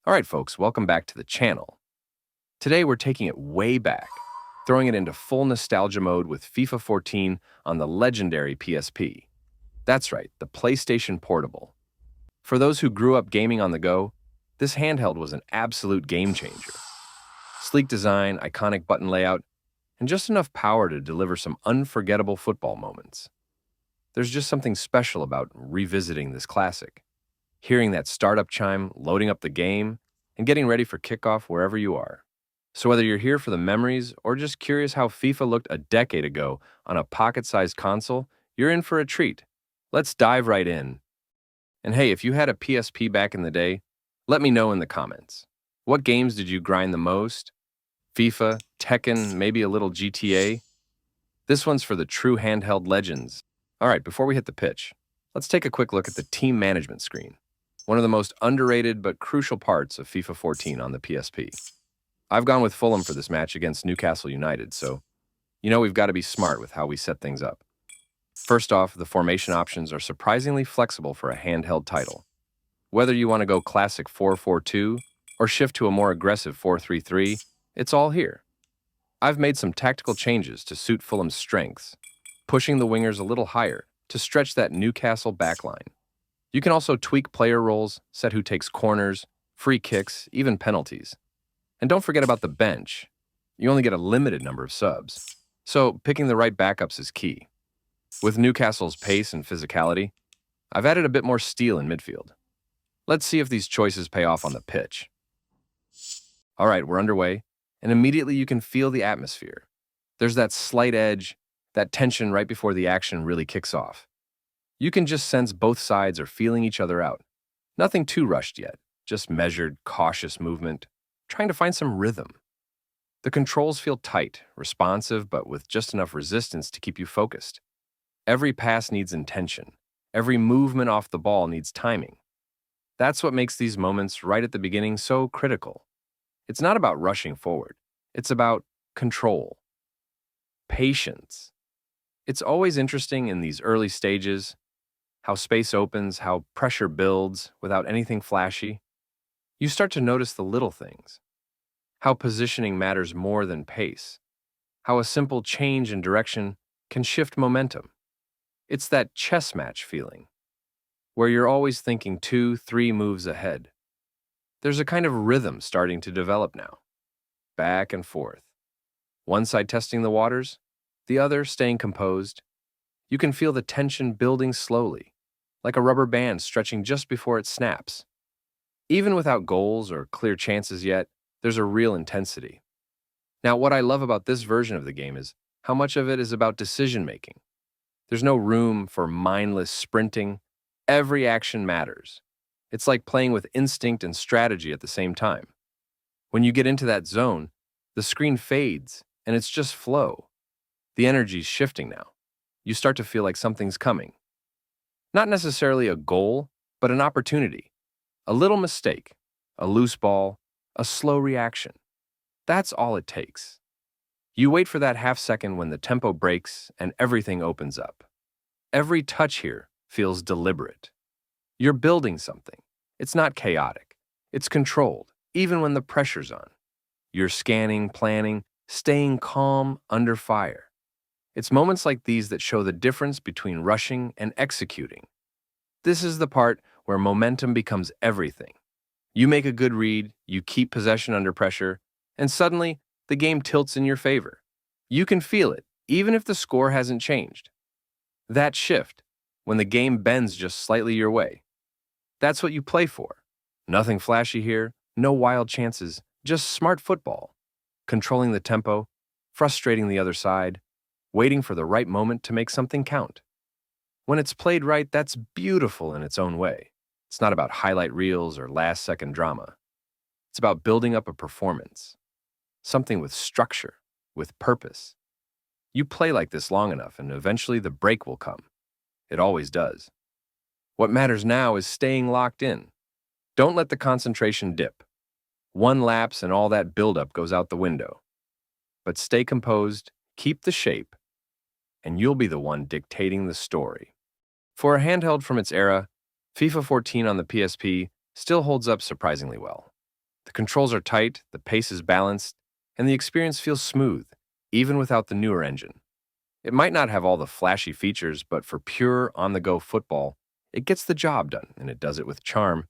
Alright folks, welcome back to the channel. Today we're taking it way back, throwing it into full nostalgia mode with FIFA 14 on the legendary PSP. That's right, the PlayStation Portable. For those who grew up gaming on the go, this handheld was an absolute game changer. Sleek design, iconic button layout, and just enough power to deliver some unforgettable football moments. There's just something special about revisiting this classic. Hearing that startup chime, loading up the game, and getting ready for kickoff wherever you are. So whether you're here for the memories or just curious how FIFA looked a decade ago on a pocket-sized console, you're in for a treat. Let's dive right in. And hey, if you had a PSP back in the day, let me know in the comments. What games did you grind the most? FIFA, Tekken, maybe a little GTA? This one's for the true handheld legends. All right, before we hit the pitch, let's take a quick look at the team management screen. One of the most underrated but crucial parts of FIFA 14 on the PSP. I've gone with Fulham for this match against Newcastle United, so we've got to be smart with how we set things up. First off, the formation options are surprisingly flexible for a handheld title. Whether you want to go classic 4-4-2 or shift to a more aggressive 4-3-3, it's all here. I've made some tactical changes to suit Fulham's strengths, pushing the wingers a little higher to stretch that Newcastle backline. You can also tweak player roles, set who takes corners, free kicks, even penalties. And don't forget about the bench. You only get a limited number of subs, so picking the right backups is key. With Newcastle's pace and physicality, I've added a bit more steel in midfield. Let's see if these choices pay off on the pitch. All right, we're underway, and immediately you can feel the atmosphere. There's that slight edge, that tension right before the action really kicks off. You can just sense both sides are feeling each other out. Nothing too rushed yet, just measured, cautious movement, trying to find some rhythm. The controls feel tight, responsive, but with just enough resistance to keep you focused. Every pass needs intention. Every movement off the ball needs timing. That's what makes these moments right at the beginning so critical. It's not about rushing forward. It's about control, patience. It's always interesting in these early stages, how space opens, how pressure builds without anything flashy. You start to notice the little things, how positioning matters more than pace, how a simple change in direction can shift momentum. It's that chess match feeling, where you're always thinking 2-3 moves ahead. There's a kind of rhythm starting to develop now, back and forth. One side testing the waters, the other staying composed. You can feel the tension building slowly, like a rubber band stretching just before it snaps. Even without goals or clear chances yet, there's a real intensity. Now, what I love about this version of the game is how much of it is about decision-making. There's no room for mindless sprinting. Every action matters. It's like playing with instinct and strategy at the same time. When you get into that zone, the screen fades, and it's just flow. The energy's shifting now. You start to feel like something's coming. Not necessarily a goal, but an opportunity. A little mistake, a loose ball, a slow reaction. That's all it takes. You wait for that half second when the tempo breaks and everything opens up. Every touch here feels deliberate. You're building something. It's not chaotic. It's controlled, even when the pressure's on. You're scanning, planning, staying calm under fire. It's moments like these that show the difference between rushing and executing. This is the part where momentum becomes everything. You make a good read, you keep possession under pressure, and suddenly the game tilts in your favor. You can feel it, even if the score hasn't changed. That shift, when the game bends just slightly your way, that's what you play for. Nothing flashy here, no wild chances, just smart football. Controlling the tempo, frustrating the other side, waiting for the right moment to make something count. When it's played right, that's beautiful in its own way. It's not about highlight reels or last-second drama. It's about building up a performance, something with structure, with purpose. You play like this long enough, and eventually the break will come. It always does. What matters now is staying locked in. Don't let the concentration dip. One lapse and all that buildup goes out the window. But stay composed, keep the shape, and you'll be the one dictating the story. For a handheld from its era, FIFA 14 on the PSP still holds up surprisingly well. The controls are tight, the pace is balanced, and the experience feels smooth, even without the newer engine. It might not have all the flashy features, but for pure on-the-go football, it gets the job done, and it does it with charm.